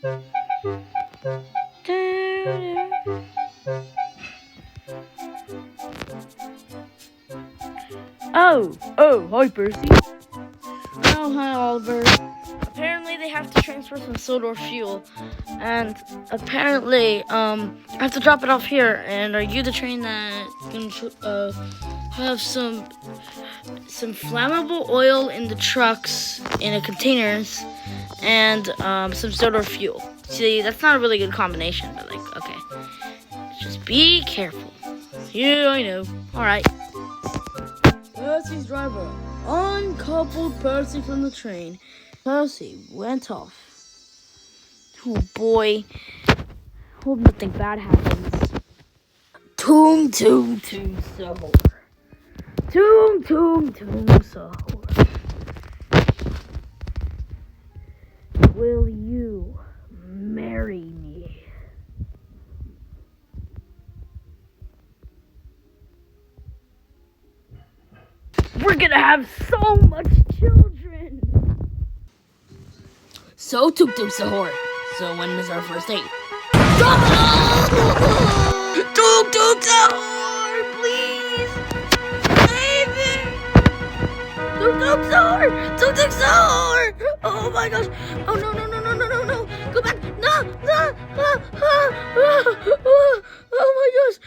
Oh, hi, Percy. Oh, hi, Oliver. Apparently, they have to transfer some soda or fuel, and apparently, I have to drop it off here. And are you the train that can have some flammable oil in the trucks in a containers, and some soda or fuel? See, that's not a really good combination, but okay, just be careful. Yeah, I know. All right. Percy's driver uncoupled Percy from the train. Percy went off. Oh boy. Hope nothing bad happens. Toom, toom, toom, sahur. Toom, toom, toom, sahur. Will you marry me? We're gonna have so much children. So, Tuk Tuk Sahur. So, when is our first date? Tuk Tuk Sahur, please. Save me. Tuk Tuk Sahur. Tuk Tuk Sahur. Oh my gosh. Oh no. Go back. No. Oh my gosh.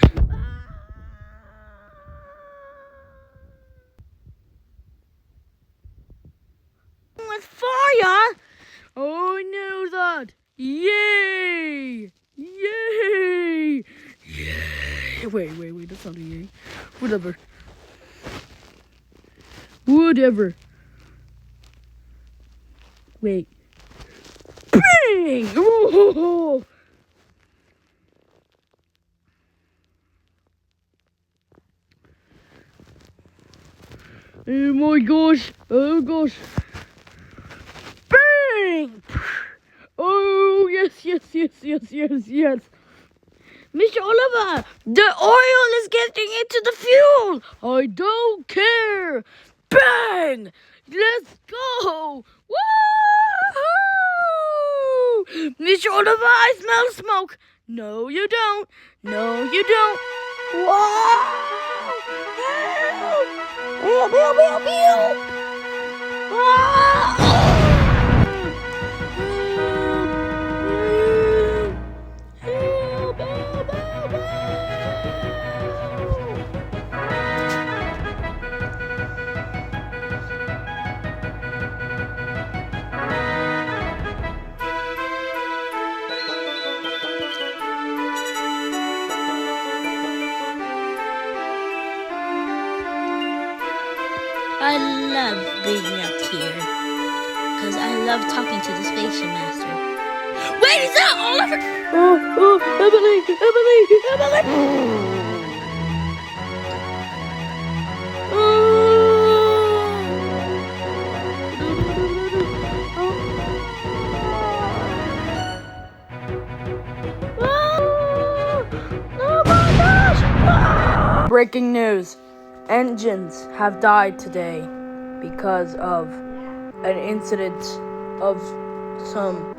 With fire. Oh, I know that. Yay! Wait, that's not a yay. Whatever. Wait. Bang! Oh! Oh my gosh. Oh gosh. Bang! Oh, yes. Mr. Oliver, the oil is getting into the fuel. I don't care. Bang! Let's go. Woo! Mr. Oliver, I smell smoke. No, you don't. Whoa! Help! Ah! I love being up here, because I love talking to the station master. Wait, is that Oliver? Oh, Emily! Oh my gosh! Breaking news. Engines have died today because of an incident of some